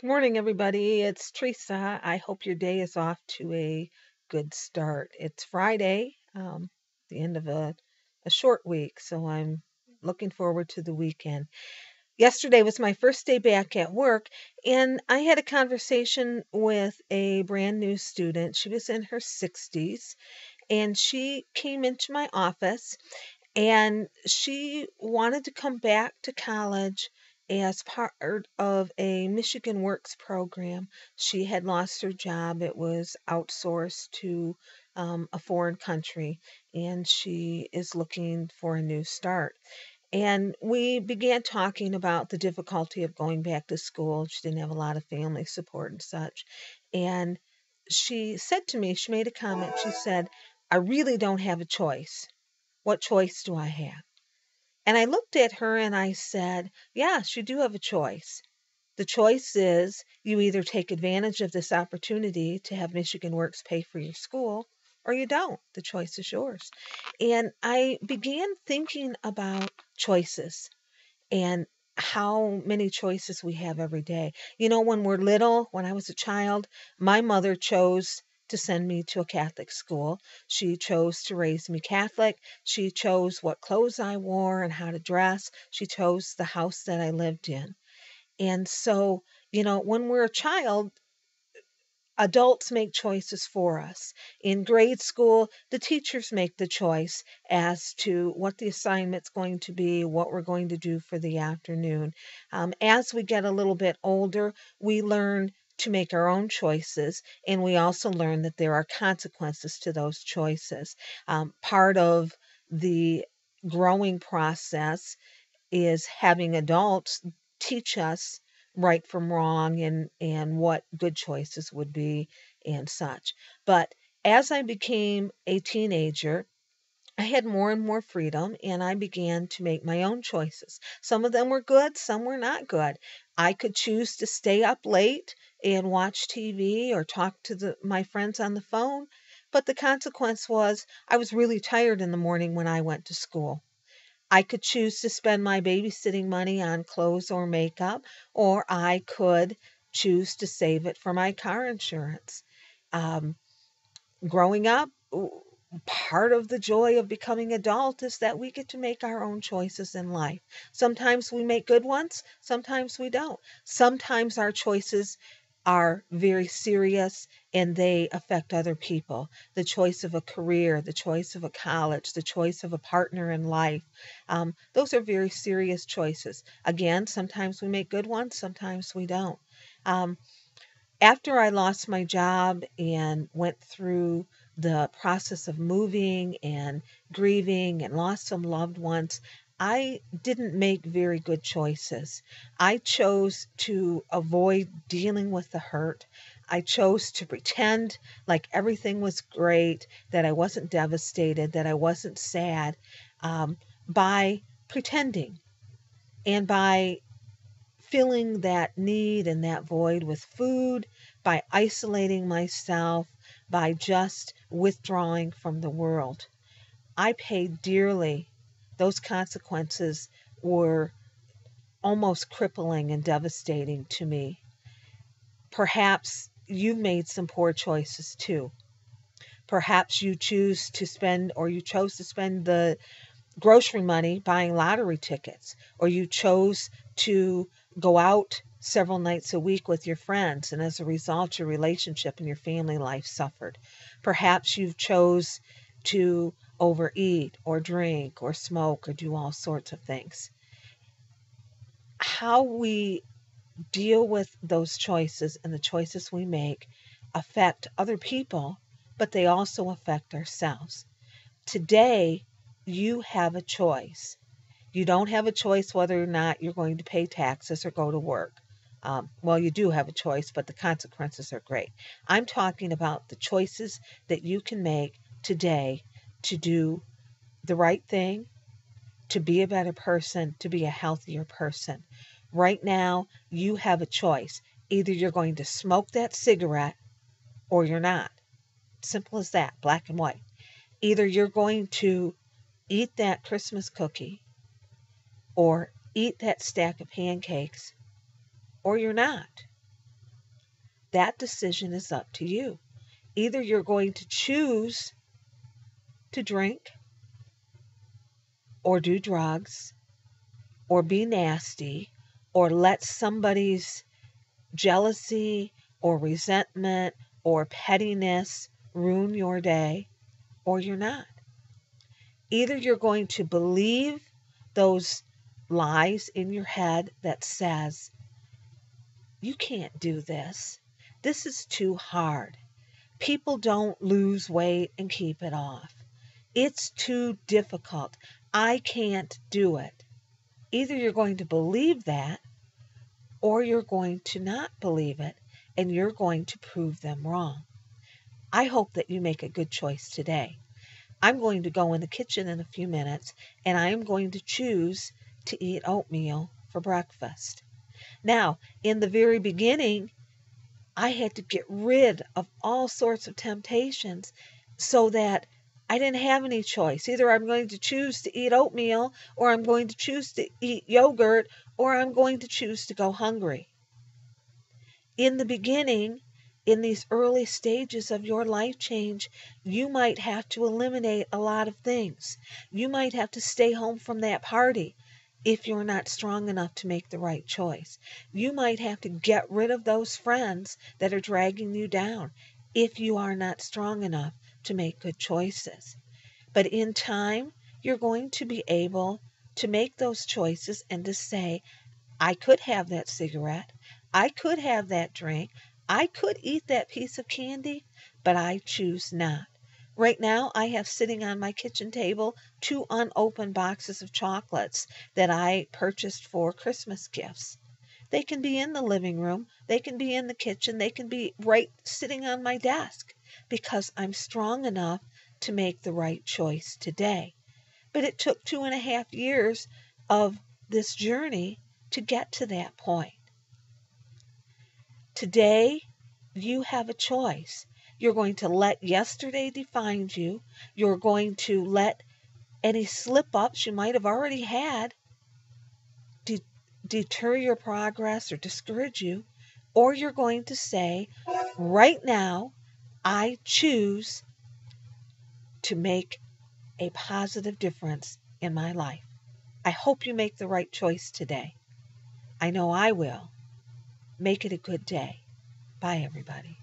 Good morning, everybody. It's Teresa. I hope your day is off to a good start. It's Friday, the end of a short week, so I'm looking forward to the weekend. Yesterday was my first day back at work, and I had a conversation with a brand new student. She was in her 60s, and she came into my office and she wanted to come back to college as part of a Michigan Works program. She had lost her job, it was outsourced to a foreign country, and she is looking for a new start. And we began talking about the difficulty of going back to school. She didn't have a lot of family support and such. And she said to me, she made a comment, she said, I really don't have a choice. What choice do I have? And I looked at her and I said, yes, you do have a choice. The choice is you either take advantage of this opportunity to have Michigan Works pay for your school or you don't. The choice is yours. And I began thinking about choices and how many choices we have every day. You know, when we're little, when I was a child, my mother chose to send me to a Catholic school. She chose to raise me Catholic. She chose what clothes I wore and how to dress. She chose the house that I lived in. And so, when we're a child, adults make choices for us. In grade school, the teachers make the choice as to what the assignment's going to be, what we're going to do for the afternoon. As we get a little bit older, we learn to make our own choices, and we also learn that there are consequences to those choices. Part of the growing process is having adults teach us right from wrong and what good choices would be and such. But as I became a teenager, I had more and more freedom and I began to make my own choices. Some of them were good, some were not good. I could choose to stay up late and watch TV or talk to my friends on the phone, but the consequence was I was really tired in the morning when I went to school. I could choose to spend my babysitting money on clothes or makeup, or I could choose to save it for my car insurance. Um, Growing up, part of the joy of becoming adult is that we get to make our own choices in life. Sometimes we make good ones, sometimes we don't. Sometimes our choices are very serious and they affect other people. The choice of a career, the choice of a college, the choice of a partner in life. Those are very serious choices. Again, sometimes we make good ones, sometimes we don't. Um, After I lost my job and went through the process of moving and grieving and lost some loved ones, I didn't make very good choices. I chose to avoid dealing with the hurt. I chose to pretend like everything was great, that I wasn't devastated, that I wasn't sad, by pretending and by filling that need and that void with food, by isolating myself, by just withdrawing from the world. I paid dearly. Those consequences were almost crippling and devastating to me. Perhaps you made some poor choices too. Perhaps you chose to spend the grocery money buying lottery tickets, or you chose to go out several nights a week with your friends, and as a result, your relationship and your family life suffered. Perhaps you chose to overeat or drink or smoke or do all sorts of things. How we deal with those choices and the choices we make affect other people, but they also affect ourselves. Today, you have a choice. You don't have a choice whether or not you're going to pay taxes or go to work. Well, you do have a choice, but the consequences are great. I'm talking about the choices that you can make today to do the right thing, to be a better person, to be a healthier person. Right now, you have a choice. Either you're going to smoke that cigarette or you're not. Simple as that, black and white. Either you're going to eat that Christmas cookie or eat that stack of pancakes, or you're not. That decision is up to you. Either you're going to choose to drink or do drugs or be nasty or let somebody's jealousy or resentment or pettiness ruin your day, or you're not. Either you're going to believe those lies in your head that says, you can't do this. This is too hard. People don't lose weight and keep it off. It's too difficult. I can't do it. Either you're going to believe that or you're going to not believe it and you're going to prove them wrong. I hope that you make a good choice today. I'm going to go in the kitchen in a few minutes and I am going to choose to eat oatmeal for breakfast. Now, in the very beginning, I had to get rid of all sorts of temptations so that I didn't have any choice. Either I'm going to choose to eat oatmeal, or I'm going to choose to eat yogurt, or I'm going to choose to go hungry. In the beginning, in these early stages of your life change, you might have to eliminate a lot of things. You might have to stay home from that party if you're not strong enough to make the right choice. You might have to get rid of those friends that are dragging you down if you are not strong enough to make good choices. But in time, you're going to be able to make those choices and to say, I could have that cigarette, I could have that drink, I could eat that piece of candy, but I choose not. Right now, I have sitting on my kitchen table 2 unopened boxes of chocolates that I purchased for Christmas gifts. They can be in the living room, they can be in the kitchen, they can be right sitting on my desk because I'm strong enough to make the right choice today. But it took 2.5 years of this journey to get to that point. Today, you have a choice. You're going to let yesterday define you. You're going to let any slip-ups you might have already had deter your progress or discourage you. Or you're going to say, right now, I choose to make a positive difference in my life. I hope you make the right choice today. I know I will. Make it a good day. Bye, everybody.